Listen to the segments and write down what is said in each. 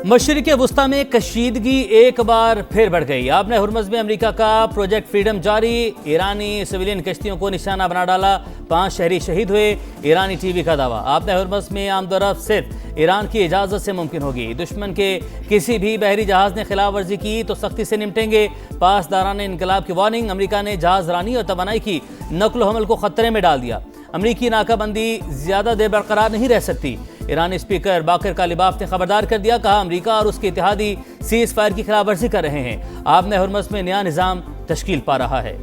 मशरिक़ वुस्ता में कशीदगी एक बार फिर बढ़ गई। आपने हुर्मुज़ में अमेरिका का प्रोजेक्ट फ्रीडम जारी, ईरानी सिविलियन कश्तियों को निशाना बना डाला, 5 शहरी शहीद हुए। ईरानी टीवी का दावा, आपने हुर्मुज़ में आमदोरफ्त सिर्फ ईरान की इजाज़त से मुमकिन होगी। दुश्मन के किसी भी बहरी जहाज़ ने खिलाफ वर्जी की तो सख्ती से निपटेंगे। पासदारान इनकलाब की वार्निंग, अमेरिका ने जहाज़ रानी और तवानाई की नकलो हमल को खतरे में डाल दिया। अमेरिकी नाकाबंदी ज़्यादा देर बरकरार नहीं रह सकती। ईरानी स्पीकर बाकर कालिबाफ ने खबरदार कर दिया, कहा अमेरिका और उसके इत्तेहादी सीज़ फायर की खिलाफ वर्जी कर रहे हैं। आपने हुर्मुज़ में नया निज़ाम तश्कील पा रहा है।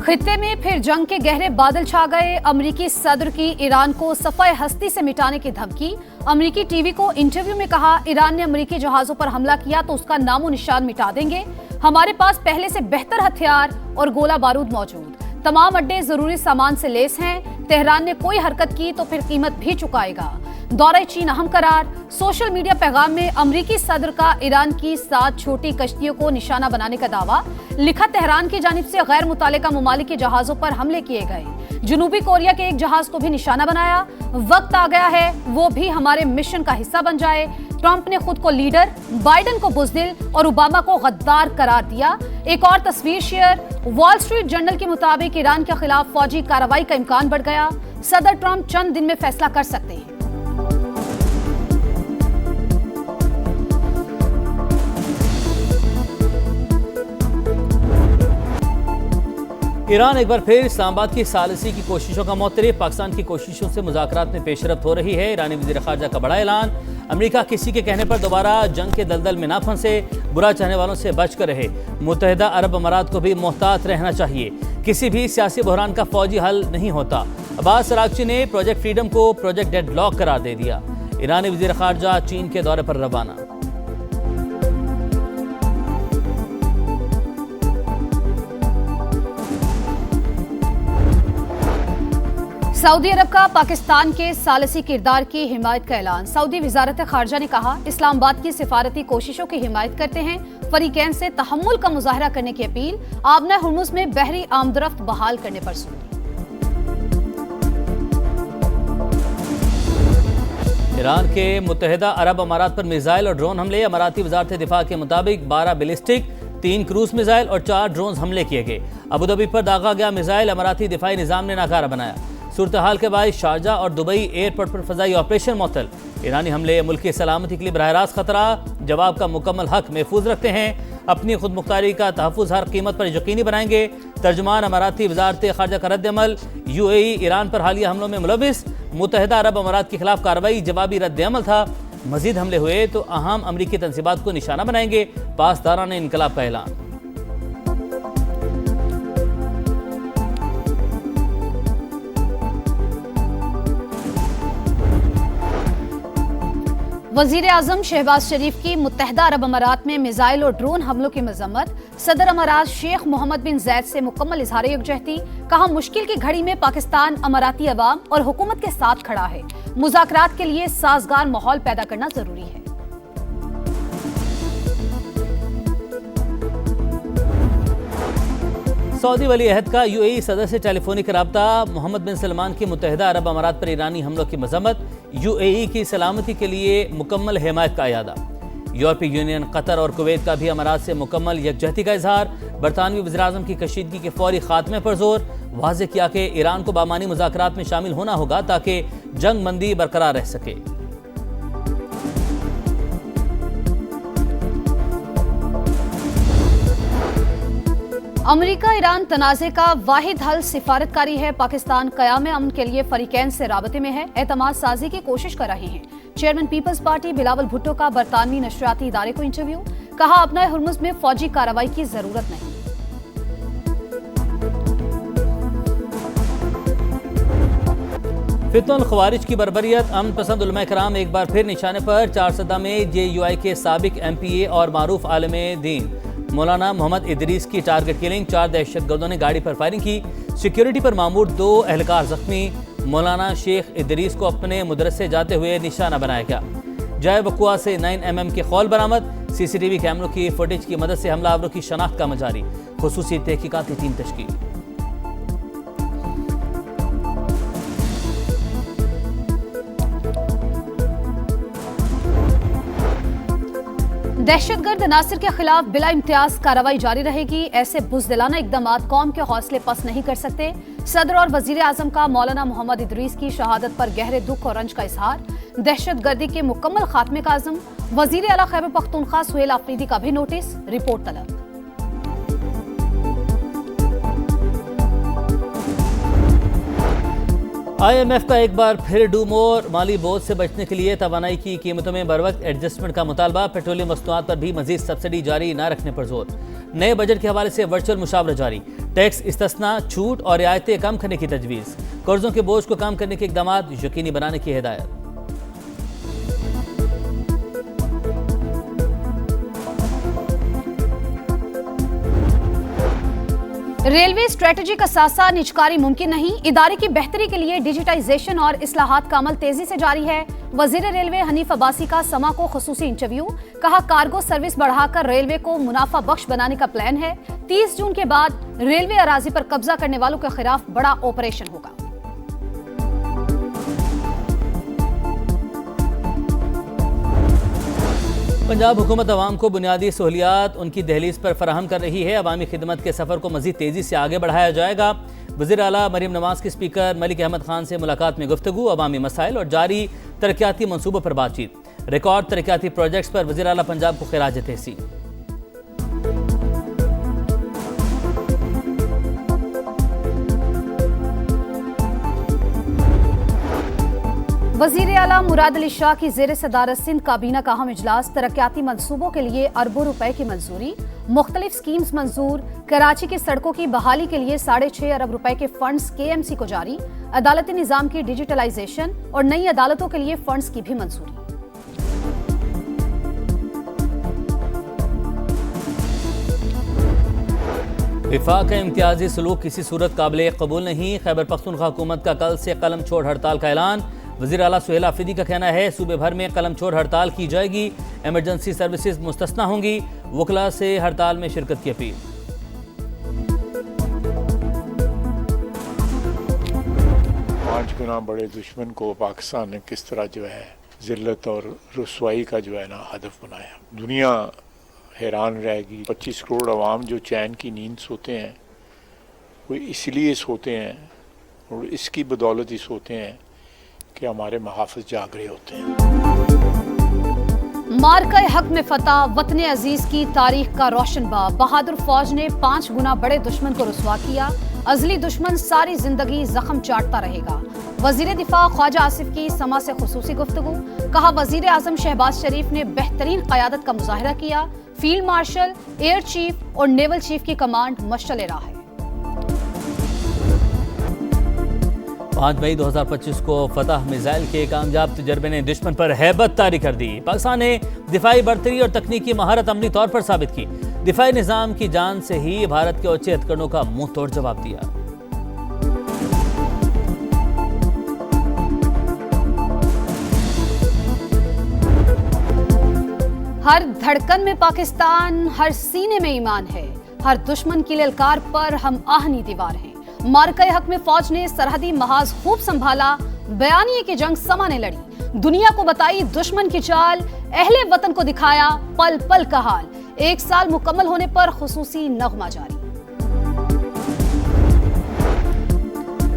खित्ते में फिर जंग के गहरे बादल छा गए। अमेरिकी सदर की ईरान को सफ़ाए हस्ती से मिटाने की धमकी। अमेरिकी टीवी को इंटरव्यू में कहा, ईरान ने अमेरिकी जहाजों पर हमला किया तो उसका नामो निशान मिटा देंगे। हमारे पास पहले से बेहतर हथियार और गोला बारूद मौजूद, तमाम अड्डे जरूरी सामान से लेस हैं। तेहरान ने कोई हरकत की तो फिर कीमत भी चुकाएगा। दौरे चीन अहम करार। सोशल मीडिया पैगाम में अमेरिकी सदर का ईरान की 7 छोटी कश्तियों को निशाना बनाने का दावा। लिखा, तेहरान की जानिब से गैर मुतालिका ममालिक के जहाजों पर हमले किए गए। जनूबी कोरिया के एक जहाज को भी निशाना बनाया। वक्त आ गया है वो भी हमारे मिशन का हिस्सा बन जाए। ट्रंप ने खुद को लीडर, बाइडेन को बुज़दिल और ओबामा को गद्दार करार दिया। एक और तस्वीर शेयर। वॉल स्ट्रीट जर्नल के मुताबिक ईरान के खिलाफ फौजी कार्रवाई का इम्कान बढ़ गया। सदर ट्रंप चंद दिन में फैसला कर सकते हैं। ईरान एक बार फिर इस्लामाबाद की सालिसी की कोशिशों का मुअत्तरिफ। पाकिस्तान की कोशिशों से मुज़ाकरात में पेशरफ्त हो रही है। ईरानी वज़ीर ख़ारजा का बड़ा ऐलान, अमेरिका किसी के कहने पर दोबारा जंग के दलदल में ना फंसे, बुरा चाहने वालों से बच कर रहे। मुत्तहिदा अरब अमारात को भी मोहतात रहना चाहिए, किसी भी सियासी बहरान का फौजी हल नहीं होता। अब्बास अरागची ने प्रोजेक्ट फ्रीडम को प्रोजेक्ट डेडलॉक करार दे दिया। ईरानी वज़ीर ख़ारजा चीन के दौरे पर रवाना। सऊदी अरब का पाकिस्तान के सालिसी किरदार की हिमायत का ऐलान। सऊदी वजारत खारजा ने कहा, इस्लामाबाद की सिफारती कोशिशों की हिमायत करते हैं। फरीकैन से तहम्मुल का मुजाहरा करने की अपील। आबना हुर्मुज़ में बहरी आमदरफ्त बहाल करने पर जोर। ईरान के मुत्तहिदा अरब अमारात पर मिसाइल और ड्रोन हमले। अमाराती वजारत दिफा के मुताबिक 12 बैलिस्टिक, 3 क्रूज मिसाइल और 4 ड्रोन हमले किए गए। अबूधाबी पर दागा गया मिसाइल अमाराती दिफाई निज़ाम ने नाकारा बनाया। सूरत हाल के बाद शारजा और दुबई एयरपोर्ट पर फजाई ऑपरेशन मुअत्तल। ईरानी हमले मुल्क की सलामती के लिए बराह रास्त खतरा, जवाब का मुकम्मल हक महफूज रखते हैं। अपनी खुद मुख्तारी का तहफ़्फ़ुज़ हर कीमत पर यकीनी बनाएंगे। तर्जुमान अमाराती वजारत ख़ारजा का रद्द-ए-अमल। UAE ईरान पर हालिया हमलों में मुलविस। मुत्तहिदा अरब अमारात के खिलाफ कार्रवाई जवाबी रद्द-ए-अमल था। मजीद हमले हुए तो अहम अमरीकी तंसीबात को निशाना बनाएंगे। पासदारान इनकलाब का ऐलान। वज़ीर आज़म शहबाज शरीफ की मुत्तहिदा अरब अमारात में मिसाइल और ड्रोन हमलों की मजम्मत। सदर अमारात शेख मोहम्मद बिन जैद से मुकम्मल इजहार यकजहती। कहा, मुश्किल की घड़ी में पाकिस्तान अमाराती अवाम और हुकूमत के साथ खड़ा है। मुज़ाकरात के लिए साजगार माहौल पैदा करना जरूरी है। सऊदी वली अहद का UAE सदर से टेलीफोनिक रब्ता। मोहम्मद बिन सलमान की मुत्तहिदा अरब अमारात पर ईरानी हमलों की मजम्मत। UAE की सलामती के लिए मुकम्मल हिमायत का अयादा। यूरोपीय यूनियन, कतर और कुवैत का भी अमारात से मुकम्मल यकजहती का इजहार। बरतानवी वज़ीर-ए-आज़म की कशीदगी के फौरी खात्मे पर जोर। वाज़ेह किया कि ईरान को बामानी मुज़ाकरात में शामिल होना होगा ताकि जंग बंदी बरकरार रह सके। अमेरिका ईरान तनाज़े का वाहिद हल सिफारतकारी है। पाकिस्तान क़याम अमन के लिए फरीकैन से राबते में है, एतमाद साजी की कोशिश कर रहे हैं। चेयरमैन पीपल्स पार्टी बिलावल भुट्टो का बरतानवी नशरियाती इदारे को इंटरव्यू। कहा, अपना हुर्मुज़ में फौजी कार्रवाई की जरूरत नहीं। फितनुल ख़वारिज की बरबरियत। अमन पसंद उलमा कराम एक बार फिर निशाने पर। 4 सदा में JUI के साबिक MPA और मारूफ आलिम दीन मौलाना मोहम्मद इदरीस की टारगेट किलिंग। 4 दहशतगर्दों ने गाड़ी पर फायरिंग की। सिक्योरिटी पर मामूर 2 एहलकार जख्मी। मौलाना शेख इदरीस को अपने मदरसे जाते हुए निशाना बनाया गया। जाए वकुआ से 9mm के खौल बरामद। CCTV कैमरों की फुटेज की मदद से हमलावरों की शनाख्त का जारी। खुसूसी तहकीकाती टीम तश्कील। दहशतगर्द नासिर के खिलाफ बिला इम्तियाज कार्रवाई जारी रहेगी। ऐसे बुज़दिलाना इक़दामात कौम के हौसले पस्त नहीं कर सकते। सदर और वजीर आजम का मौलाना मोहम्मद इदरीस की शहादत पर गहरे दुख और रंज का इजहार। दहशतगर्दी के मुकम्मल खात्मे का आज़म। वजीर आला खैबर पख्तूनख्वा सुहेल आफरीदी का भी नोटिस। रिपोर्ट तलब। IMF का एक बार फिर डू मोर माली बोझ से बचने के लिए तवानाई की कीमतों में बरवक्त एडजस्टमेंट का मुतालबा। पेट्रोलियम मसनूआत पर भी मजीद सब्सिडी जारी न रखने पर जोर। नए बजट के हवाले से वर्चुअल मुशावरा जारी। टैक्स इस्तिस्ना, छूट और रियायतें कम करने की तजवीज़। कर्जों के बोझ को कम करने के इक़दामात यकीनी बनाने की हिदायत। रेलवे स्ट्रेटजी का सासा निजकारी मुमकिन नहीं। इदारे की बेहतरी के लिए डिजिटाइजेशन और इस्लाहात का अमल तेजी से जारी है। वजीर रेलवे हनीफ अब्बासी का समा को खुसूसी इंटरव्यू। कहा, कार्गो सर्विस बढ़ाकर रेलवे को मुनाफा बख्श बनाने का प्लान है। 30 जून के बाद रेलवे अराजी पर कब्जा करने वालों के खिलाफ बड़ा ऑपरेशन होगा। पंजाब हुकूमत अवाम को बुनियादी सहूलियात उनकी दहलीज पर फराहम कर रही है। अवामी खिदमत के सफ़र को मज़ीद तेज़ी से आगे बढ़ाया जाएगा। वज़ीर आला मरीम नवाज की स्पीकर मलिक अहमद खान से मुलाकात में गुफ्तगू। अवामी मसाइल और जारी तरक्याती मनसूबों पर बातचीत। रिकॉर्ड तरक्याती प्रोजेक्ट्स पर वज़ीर आला पंजाब को खिराज तहसीन। वजीर आला मुराद अली शाह की जेर सदारत सिंध काबीना का अहम इजलास। तरक्याती मंसूबों के लिए अरबों रुपए की मंजूरी। मुख्तलिफ स्कीम्स मंजूर। कराची की सड़कों की बहाली के लिए 6.5 अरब रुपए के फंड्स KMC को जारी। अदालती निजाम की डिजिटलाइजेशन और नई अदालतों के लिए फंड्स की भी मंजूरी। विफाक का इम्तियाजी सलूक किसी सूरत काबिल कबूल नहीं। खैबर पख्तूनख्वा हुकूमत का कल से कलम छोड़ हड़ताल का ऐलान। वज़ीर आला सुहेल आफरीदी का कहना है, सूबे भर में कलम छोड़ हड़ताल की जाएगी। इमरजेंसी सर्विसेज मुस्तस्ना होंगी। वकला से हड़ताल में शिरकत की अपील। 5 गुना बड़े दुश्मन को पाकिस्तान ने किस तरह जो है जिल्लत और रुसवाई का जो है ना हदफ बनाया। दुनिया हैरान रहेगी। 25 करोड़ अवाम जो चैन की नींद सोते हैं वो इसलिए सोते हैं और इसकी बदौलत ही सोते हैं कि हमारे महाफिज जाग रहे होते हैं। मार्का हक में फतह वतन अजीज की तारीख का रोशन बाब। बहादुर फौज ने 5 गुना बड़े दुश्मन को रुसवा किया। अजली दुश्मन सारी जिंदगी जख्म चाटता रहेगा। वजीर दिफा ख्वाजा आसिफ की समा से खुसूसी गुफ्तगू। कहा, वजीर आजम शहबाज शरीफ ने बेहतरीन क़यादत का मुजाहिरा किया। फील्ड मार्शल, एयर चीफ और नेवल चीफ की कमांड मशअल राह है। 5 मई 2025 को फतह मिसाइल के कामयाब तजर्बे ने दुश्मन पर हैबत तारी कर दी। पाकिस्तान ने दिफाई बर्तरी और तकनीकी महारत अमली तौर पर साबित की। दिफाई निज़ाम की जान से ही भारत के ऊंचे हथकंडों का मुंह तोड़ जवाब दिया। हर धड़कन में पाकिस्तान, हर सीने में ईमान है। हर दुश्मन की ललकार पर हम आहनी दीवार हैं। मार्का हक में फौज ने सरहदी महाज खूब संभाला। बयानिए की जंग समा ने लड़ी। दुनिया को बताई दुश्मन की चाल। अहले वतन को दिखाया पल पल का हाल। 1 साल मुकम्मल होने पर खुसूसी नगमा जारी।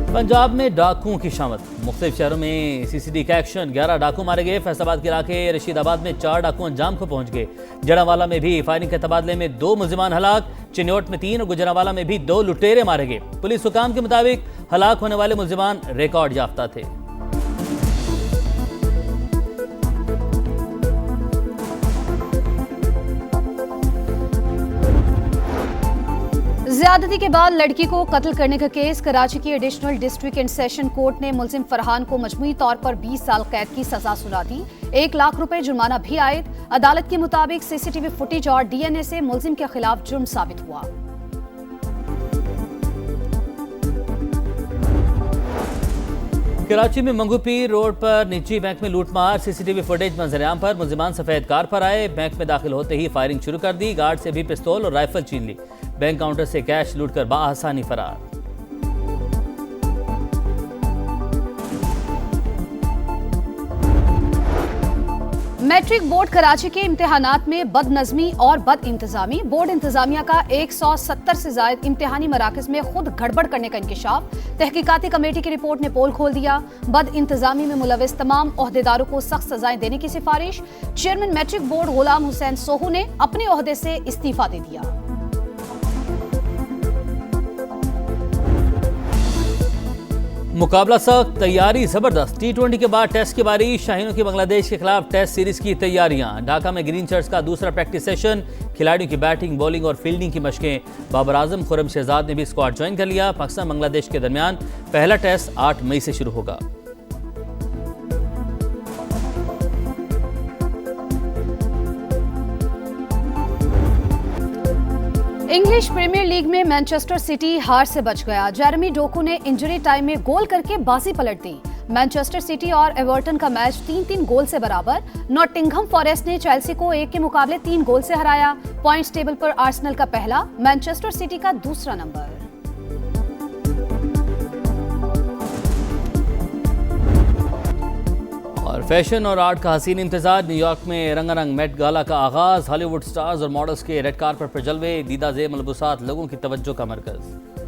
पंजाब में डाकुओं की शामत। मुख्तलिफ शहरों में CCD का एक्शन। 11 डाकू मारे गए। फैसलाबाद के इलाके रशीदाबाद में 4 डाकू अंजाम को पहुंच गए। जड़ावाला में भी फायरिंग के तबादले में 2 मुल्जिमान हलाक। चिन्योट में 3 और गुजरावाला में भी 2 लुटेरे मारे गए। पुलिस हुकाम के मुताबिक हलाक होने वाले मुल्जिमान रिकॉर्ड याफ्ता थे। ज्यादती के बाद लड़की को कत्ल करने का केस। कराची की additional district and session court ने मुल्जिम फरहान को मजमूई तौर पर 20 साल कैद की सजा सुना दी। 1 लाख रुपए जुर्माना भी आयद। अदालत के मुताबिक CCTV फुटेज और DNA से मुल्जिम के खिलाफ जुर्म साबित हुआ। कराची में मंगूपीर रोड पर निजी बैंक में लूटमार। CCTV फुटेज मंजरेआम पर। मुल्जिमान सफेद कार पर आए। बैंक में दाखिल होते ही फायरिंग शुरू कर दी। गार्ड से भी पिस्तौल और राइफल छीन ली। बैंक काउंटर से कैश लूटकर बाआसानी फरार। मैट्रिक बोर्ड कराची के इम्तिहानात में बदनज़मी और बद इंतजामी। बोर्ड इंतजामिया का 170 से ज्यादा इम्तिहानी मराकज में खुद गड़बड़ करने का इंकशाफ। तहकीकाती कमेटी की रिपोर्ट ने पोल खोल दिया। बद इंतजामी में मुलविस तमाम ओहदेदारों को सख्त सजाएं देने की सिफारिश। Chairman matric board Ghulam Hussain सोहू ने अपने ओहदे से इस्तीफा दे दिया। मुकाबला सख्त, तैयारी जबरदस्त। T20 के बाद टेस्ट की बारी। शाहीनों की बांग्लादेश के खिलाफ टेस्ट सीरीज की तैयारियां। ढाका में ग्रीन शर्ट्स का दूसरा प्रैक्टिस सेशन। खिलाड़ियों की बैटिंग, बॉलिंग और फील्डिंग की मशकें। बाबर आजम, खुर्रम शहजाद ने भी स्क्वाड ज्वाइन कर लिया। पाकिस्तान बांग्लादेश के दरमियान पहला टेस्ट 8 मई से शुरू होगा। इंग्लिश प्रीमियर लीग में मैनचेस्टर सिटी हार से बच गया। जेरेमी डोकू ने इंजरी टाइम में गोल करके बाजी पलट दी। मैनचेस्टर सिटी और एवर्टन का मैच 3-3 गोल से बराबर। नॉटिंघम फॉरेस्ट ने चेल्सी को 1 के मुकाबले 3 गोल से हराया। पॉइंट्स टेबल पर आर्सेनल का पहला, मैनचेस्टर सिटी का दूसरा नंबर। और फैशन और आर्ट का हसीन इम्तिजाज। न्यूयॉर्क में रंगारंग मेट गाला का आगाज। हॉलीवुड स्टार्स और मॉडल्स के रेड कार्पेट पर जलवे। दीदा ज़ेब मलबूसात लोगों की तवज्जो का मरकज।